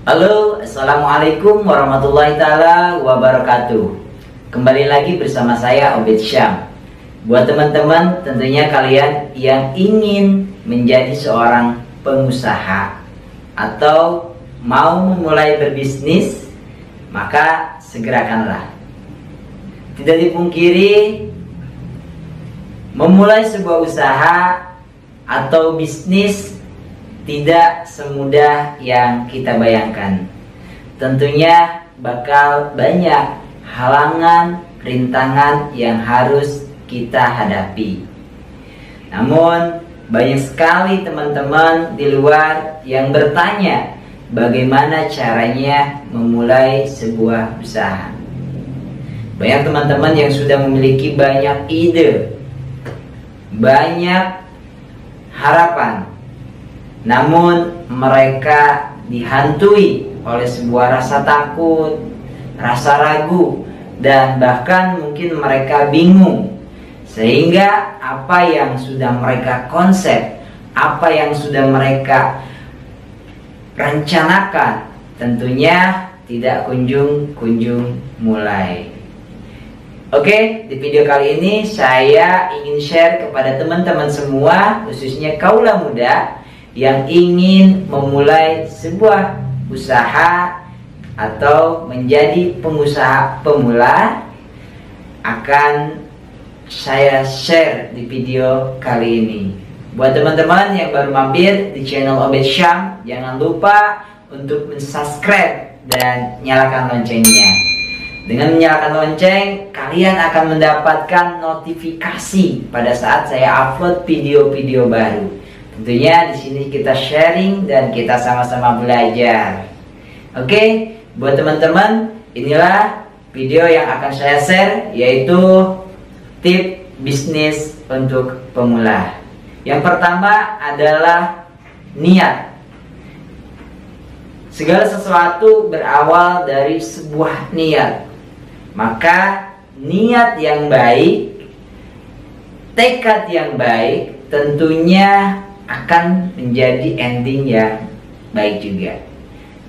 Halo, assalamualaikum warahmatullahi taala wabarakatuh. Kembali lagi bersama saya Obed Syam. Buat teman-teman, tentunya kalian yang ingin menjadi seorang pengusaha atau mau memulai berbisnis, maka segerakanlah. Tidak dipungkiri, memulai sebuah usaha atau bisnis tidak semudah yang kita bayangkan. Tentunya bakal banyak halangan, rintangan yang harus kita hadapi. Namun banyak sekali teman-teman di luar yang bertanya bagaimana caranya memulai sebuah usaha. Banyak teman-teman yang sudah memiliki banyak ide, banyak harapan, namun mereka dihantui oleh sebuah rasa takut, rasa ragu, dan bahkan mungkin mereka bingung. Sehingga apa yang sudah mereka konsep, apa yang sudah mereka rencanakan, tentunya tidak kunjung mulai. Oke, di video kali ini saya ingin share kepada teman-teman semua, khususnya kaula muda yang ingin memulai sebuah usaha atau menjadi pengusaha pemula, akan saya share di video kali ini. Buat teman-teman yang baru mampir di channel Obed Syam, jangan lupa untuk subscribe dan nyalakan loncengnya. Dengan menyalakan lonceng, kalian akan mendapatkan notifikasi pada saat saya upload video-video baru. Tentunya di sini kita sharing dan kita sama-sama belajar. Oke, buat teman-teman, inilah video yang akan saya share, yaitu tip bisnis untuk pemula. Yang pertama adalah niat. Segala sesuatu berawal dari sebuah niat. Maka niat yang baik, tekad yang baik, tentunya akan menjadi ending yang baik juga.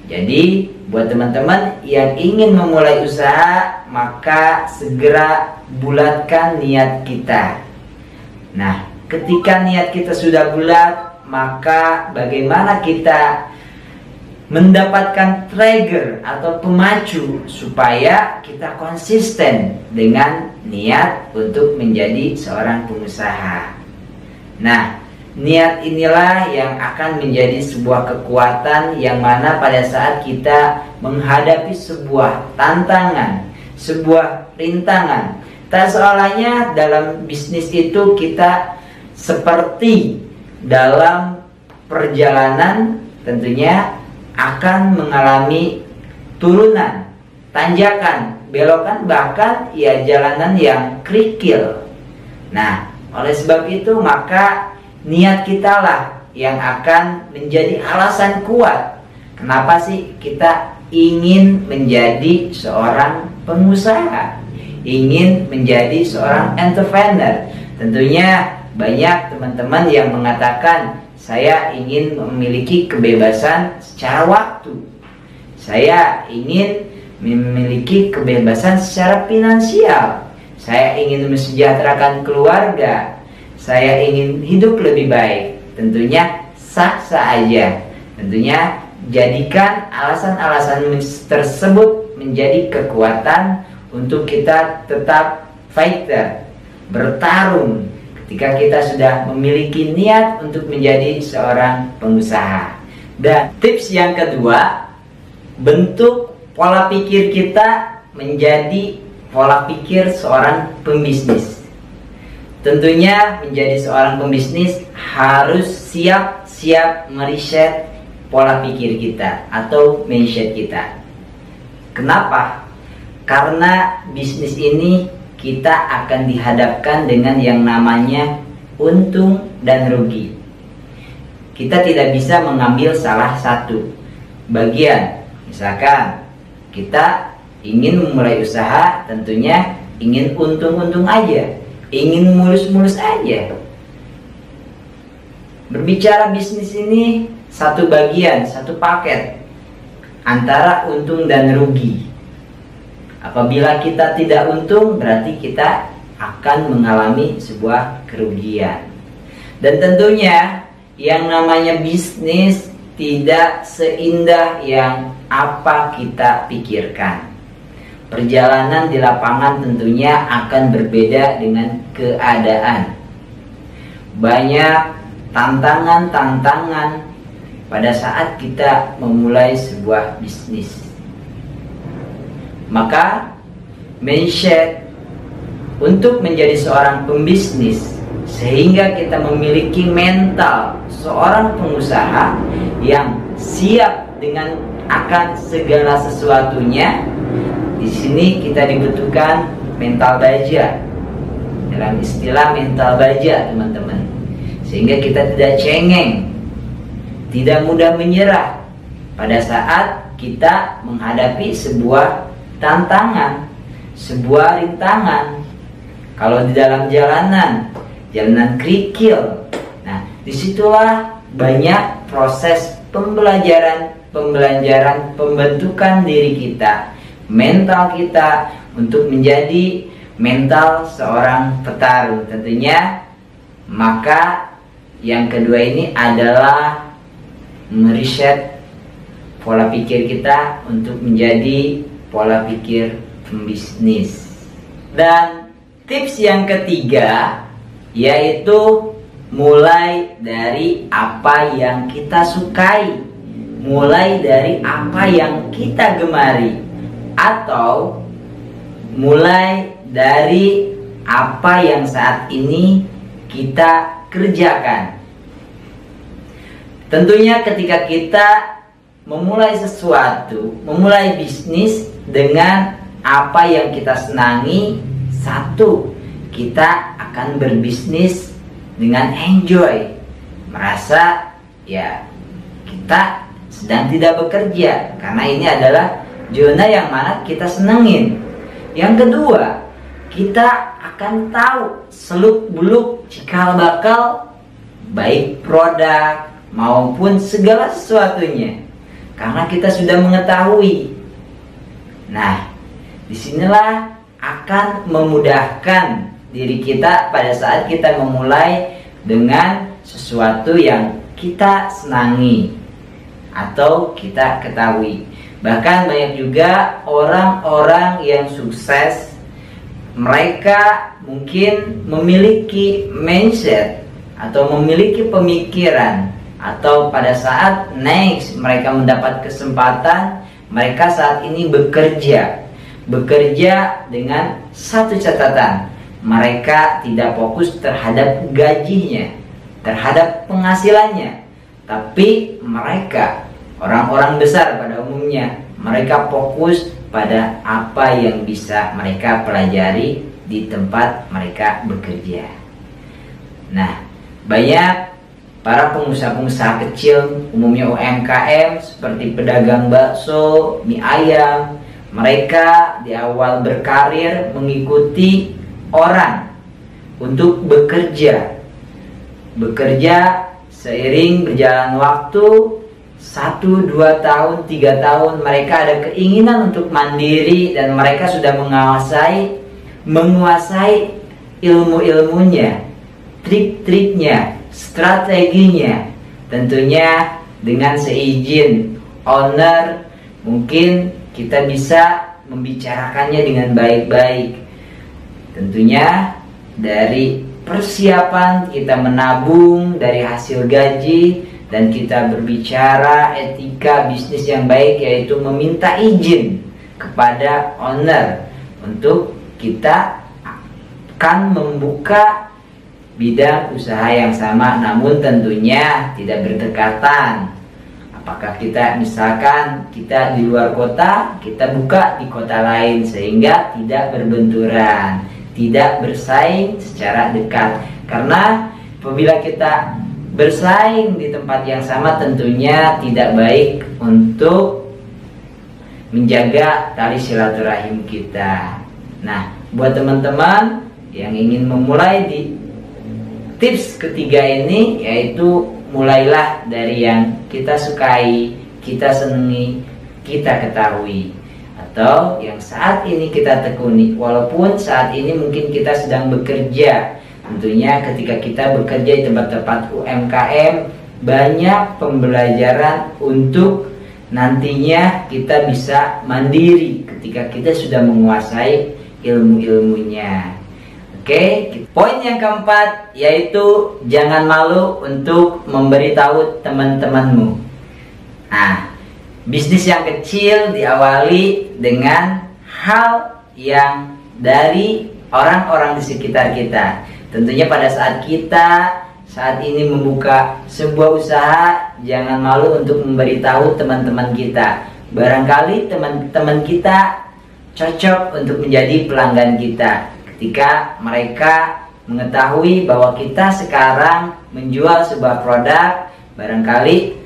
Jadi buat teman-teman yang ingin memulai usaha, maka segera bulatkan niat kita. Nah, ketika niat kita sudah bulat, maka bagaimana kita mendapatkan trigger atau pemacu supaya kita konsisten dengan niat untuk menjadi seorang pengusaha. Nah, niat inilah yang akan menjadi sebuah kekuatan yang mana pada saat kita menghadapi sebuah tantangan, sebuah rintangan, tak seolahnya dalam bisnis itu kita seperti dalam perjalanan tentunya akan mengalami turunan, tanjakan, belokan, bahkan ya jalanan yang kerikil. Nah, oleh sebab itu maka niat kita lah yang akan menjadi alasan kuat kenapa sih kita ingin menjadi seorang pengusaha, ingin menjadi seorang entrepreneur. Tentunya banyak teman-teman yang mengatakan, saya ingin memiliki kebebasan secara waktu, saya ingin memiliki kebebasan secara finansial, saya ingin mensejahterakan keluarga, saya ingin hidup lebih baik. Tentunya sah-sah aja. Tentunya jadikan alasan-alasan tersebut menjadi kekuatan untuk kita tetap fighter, bertarung ketika kita sudah memiliki niat untuk menjadi seorang pengusaha. Dan tips yang kedua, bentuk pola pikir kita menjadi pola pikir seorang pembisnis. Tentunya menjadi seorang pembisnis harus siap meriset pola pikir kita atau mindset kita. Kenapa? Karena bisnis ini kita akan dihadapkan dengan yang namanya untung dan rugi. Kita tidak bisa mengambil salah satu bagian. Misalkan kita ingin memulai usaha, tentunya ingin untung-untung aja, ingin mulus-mulus aja. Berbicara bisnis ini satu bagian, satu paket. antara untung dan rugi. Apabila kita tidak untung, berarti kita akan mengalami sebuah kerugian. Dan tentunya yang namanya bisnis tidak seindah yang apa kita pikirkan. Perjalanan di lapangan tentunya akan berbeda dengan keadaan. Banyak tantangan-tantangan pada saat kita memulai sebuah bisnis. Maka mindset untuk menjadi seorang pembisnis, sehingga kita memiliki mental seorang pengusaha yang siap dengan akan segala sesuatunya. Di sini kita dibutuhkan mental baja. Dalam istilah mental baja, teman-teman. Sehingga kita tidak cengeng, tidak mudah menyerah pada saat kita menghadapi sebuah tantangan, sebuah rintangan. Kalau di dalam jalanan kerikil, nah disitulah banyak proses pembelajaran, pembentukan diri kita, mental kita untuk menjadi mental seorang petarung tentunya. Maka yang kedua ini adalah meriset pola pikir kita untuk menjadi pola pikir pembisnis. Dan tips yang ketiga yaitu mulai dari apa yang kita sukai, mulai dari apa yang kita gemari, atau mulai dari apa yang saat ini kita kerjakan. Tentunya ketika kita memulai sesuatu, memulai bisnis dengan apa yang kita senangi, satu, kita akan berbisnis dengan enjoy, merasa ya kita sedang tidak bekerja, karena ini adalah zona yang mana kita senengin. Yang kedua, kita akan tahu seluk-beluk cikal bakal baik produk maupun segala sesuatunya, karena kita sudah mengetahui. Nah, disinilah akan memudahkan diri kita pada saat kita memulai dengan sesuatu yang kita senangi atau kita ketahui. Bahkan banyak juga orang-orang yang sukses, mereka mungkin memiliki mindset atau memiliki pemikiran, atau pada saat next mereka mendapat kesempatan, mereka saat ini bekerja dengan satu catatan, mereka tidak fokus terhadap gajinya, terhadap penghasilannya, tapi mereka orang-orang besar pada umumnya, mereka fokus pada apa yang bisa mereka pelajari di tempat mereka bekerja. Nah, banyak para pengusaha-pengusaha kecil, umumnya UMKM seperti pedagang bakso, mie ayam, mereka di awal berkarir mengikuti orang untuk bekerja seiring berjalan waktu, 1, 2 tahun, 3 tahun, mereka ada keinginan untuk mandiri dan mereka sudah menguasai ilmu-ilmunya, trik-triknya, strateginya. Tentunya dengan seizin owner, mungkin kita bisa membicarakannya dengan baik-baik. Tentunya dari persiapan kita menabung dari hasil gaji, dan kita berbicara etika bisnis yang baik, yaitu meminta izin kepada owner untuk kita akan membuka bidang usaha yang sama, namun tentunya tidak berdekatan. Apakah kita misalkan kita di luar kota, kita buka di kota lain, sehingga tidak berbenturan, tidak bersaing secara dekat. Karena apabila kita bersaing di tempat yang sama, tentunya tidak baik untuk menjaga tali silaturahim kita. Nah, buat teman-teman yang ingin memulai di tips ketiga ini, yaitu mulailah dari yang kita sukai, kita senangi, kita ketahui atau yang saat ini kita tekuni. Walaupun saat ini mungkin kita sedang bekerja, tentunya ketika kita bekerja di tempat-tempat UMKM, banyak pembelajaran untuk nantinya kita bisa mandiri ketika kita sudah menguasai ilmu-ilmunya. Oke, poin yang keempat yaitu jangan malu untuk memberitahu teman-temanmu. Nah, bisnis yang kecil diawali dengan hal yang dari orang-orang di sekitar kita. Tentunya pada saat kita saat ini membuka sebuah usaha, jangan malu untuk memberitahu teman-teman kita. Barangkali teman-teman kita cocok untuk menjadi pelanggan kita. Ketika mereka mengetahui bahwa kita sekarang menjual sebuah produk, barangkali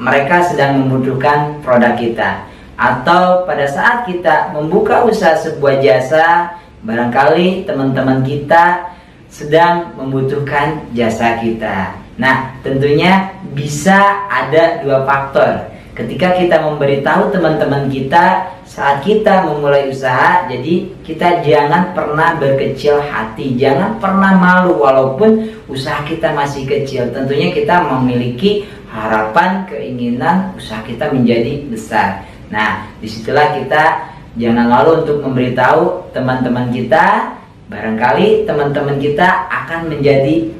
mereka sedang membutuhkan produk kita. Atau pada saat kita membuka usaha sebuah jasa, barangkali teman-teman kita sedang membutuhkan jasa kita. Nah, tentunya bisa ada dua faktor. Ketika kita memberitahu teman-teman kita saat kita memulai usaha, jadi kita jangan pernah berkecil hati, jangan pernah malu walaupun usaha kita masih kecil. Tentunya kita memiliki harapan, keinginan usaha kita menjadi besar. Nah, disitulah kita jangan malu untuk memberitahu teman-teman kita. Barangkali teman-teman kita akan menjadi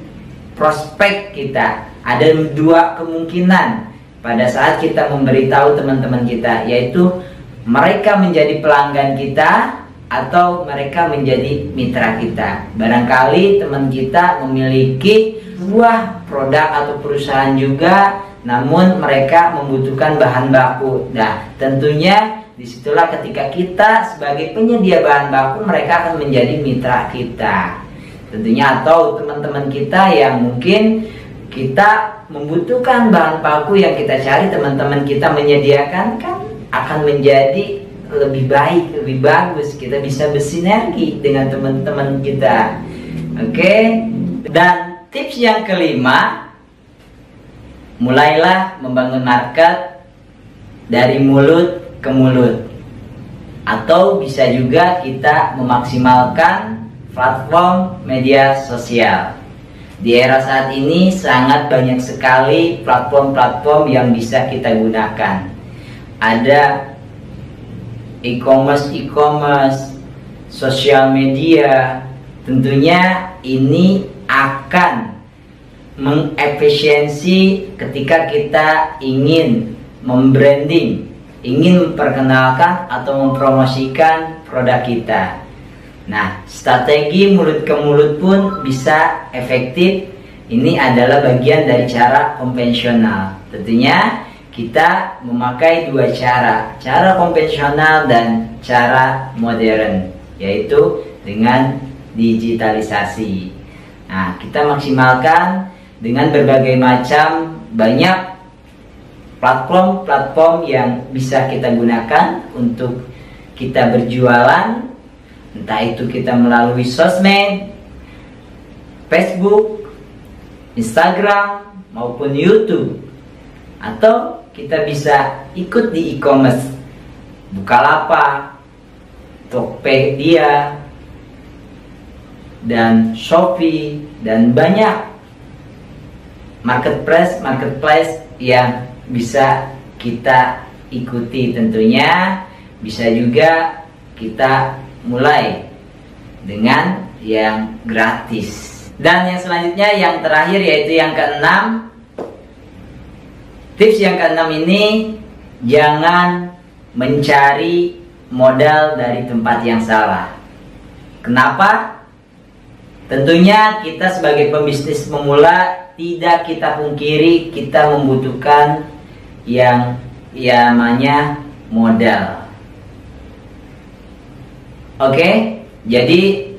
prospek kita. Ada dua kemungkinan pada saat kita memberitahu teman-teman kita, yaitu mereka menjadi pelanggan kita atau mereka menjadi mitra kita. Barangkali teman kita memiliki sebuah produk atau perusahaan juga, namun mereka membutuhkan bahan baku. Nah, tentunya disitulah ketika kita sebagai penyedia bahan baku, mereka akan menjadi mitra kita. Tentunya atau teman-teman kita yang mungkin kita membutuhkan bahan baku yang kita cari, teman-teman kita menyediakan, kan akan menjadi lebih baik, lebih bagus. Kita bisa bersinergi dengan teman-teman kita. Oke. Dan tips yang kelima, mulailah membangun market dari mulut ke mulut. Atau bisa juga kita memaksimalkan platform media sosial. Di era saat ini sangat banyak sekali platform-platform yang bisa kita gunakan. Ada e-commerce, sosial media. Tentunya ini akan mengefisiensi ketika kita ingin membranding, ingin memperkenalkan atau mempromosikan produk kita. Nah, strategi mulut ke mulut pun bisa efektif. Ini adalah bagian dari cara konvensional. Tentunya kita memakai dua cara, cara konvensional dan cara modern, yaitu dengan digitalisasi. Nah, kita maksimalkan dengan berbagai macam banyak platform-platform yang bisa kita gunakan untuk kita berjualan. Entah itu kita melalui sosmed, Facebook, Instagram, maupun YouTube. Atau kita bisa ikut di e-commerce, Bukalapak, Tokopedia, dan Shopee, dan banyak marketplace yang bisa kita ikuti. Tentunya bisa juga kita mulai dengan yang gratis. Dan yang selanjutnya, yang terakhir, yaitu yang keenam. Tips yang keenam ini, jangan mencari modal dari tempat yang salah. Kenapa? Tentunya kita sebagai pembisnis pemula, tidak kita pungkiri kita membutuhkan yang namanya modal. Oke, jadi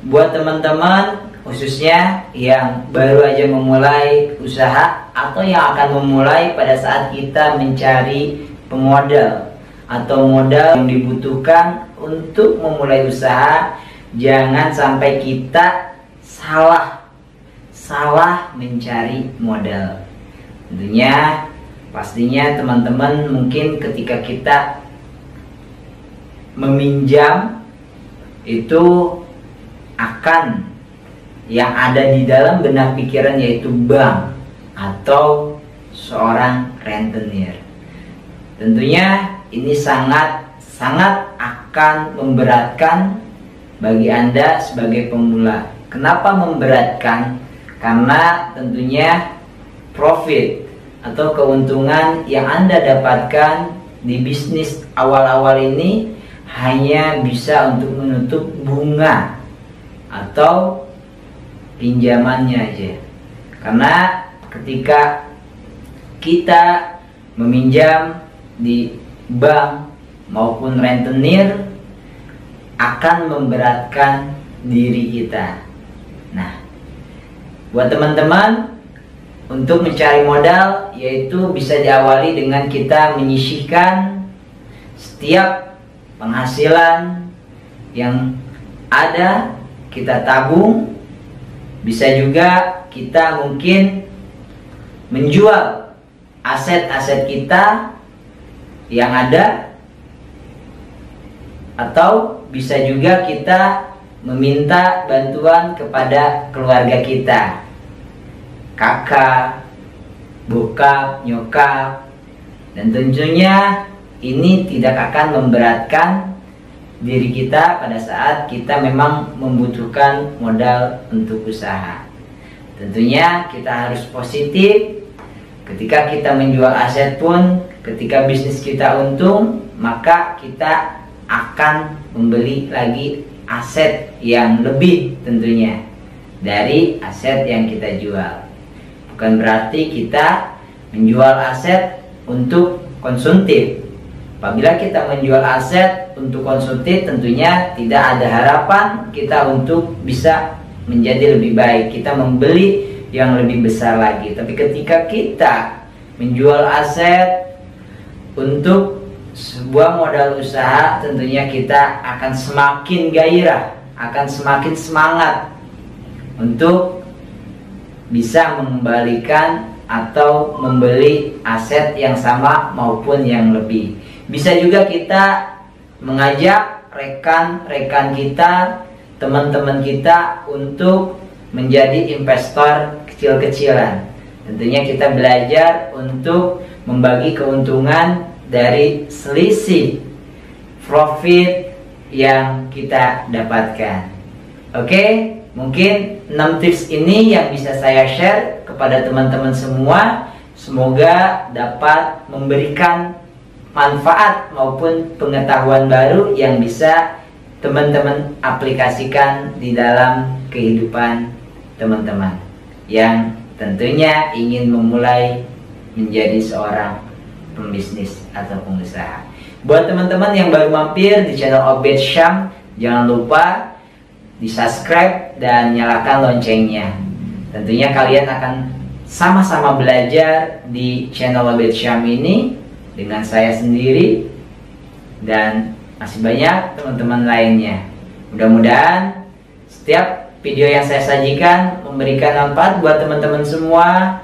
buat teman-teman khususnya yang baru aja memulai usaha atau yang akan memulai, pada saat kita mencari pemodal atau modal yang dibutuhkan untuk memulai usaha, jangan sampai kita salah mencari modal. Tentunya Pastinya teman-teman mungkin ketika kita meminjam itu akan yang ada di dalam benak pikiran yaitu bank atau seorang rentenir. Tentunya ini sangat akan memberatkan bagi Anda sebagai pemula. Kenapa memberatkan? Karena tentunya profit atau keuntungan yang Anda dapatkan di bisnis awal-awal ini hanya bisa untuk menutup bunga atau pinjamannya aja. Karena ketika kita meminjam di bank maupun rentenir akan memberatkan diri kita. Nah, buat teman-teman, untuk mencari modal yaitu bisa diawali dengan kita menyisihkan setiap penghasilan yang ada, kita tabung. Bisa juga kita mungkin menjual aset-aset kita yang ada, atau bisa juga kita meminta bantuan kepada keluarga kita, kakak, bokap, nyokap, dan tentunya ini tidak akan memberatkan diri kita pada saat kita memang membutuhkan modal untuk usaha. Tentunya kita harus positif. Ketika kita menjual aset pun, ketika bisnis kita untung, maka kita akan membeli lagi aset yang lebih tentunya dari aset yang kita jual. Bukan berarti kita menjual aset untuk konsumtif. Apabila kita menjual aset untuk konsumtif, tentunya tidak ada harapan kita untuk bisa menjadi lebih baik, kita membeli yang lebih besar lagi. Tapi ketika kita menjual aset untuk sebuah modal usaha, tentunya kita akan semakin gairah, akan semakin semangat untuk bisa mengembalikan atau membeli aset yang sama maupun yang lebih. Bisa juga kita mengajak rekan-rekan kita, teman-teman kita untuk menjadi investor kecil-kecilan. Tentunya kita belajar untuk membagi keuntungan dari selisih profit yang kita dapatkan. Oke, mungkin 6 tips ini yang bisa saya share kepada teman-teman semua. Semoga dapat memberikan manfaat maupun pengetahuan baru yang bisa teman-teman aplikasikan di dalam kehidupan teman-teman yang tentunya ingin memulai menjadi seorang pembisnis atau pengusaha. Buat teman-teman yang baru mampir di channel Obed Syam, jangan lupa di subscribe dan nyalakan loncengnya. Tentunya kalian akan sama-sama belajar di channel Obed Syam ini dengan saya sendiri dan masih banyak teman-teman lainnya. Mudah-mudahan setiap video yang saya sajikan memberikan manfaat buat teman-teman semua,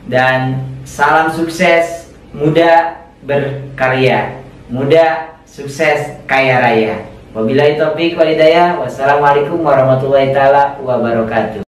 dan salam sukses, muda berkarya, muda sukses kaya raya. Wabillahi taufiq wal hidayah. Wassalamualaikum warahmatullahi taala wabarakatuh.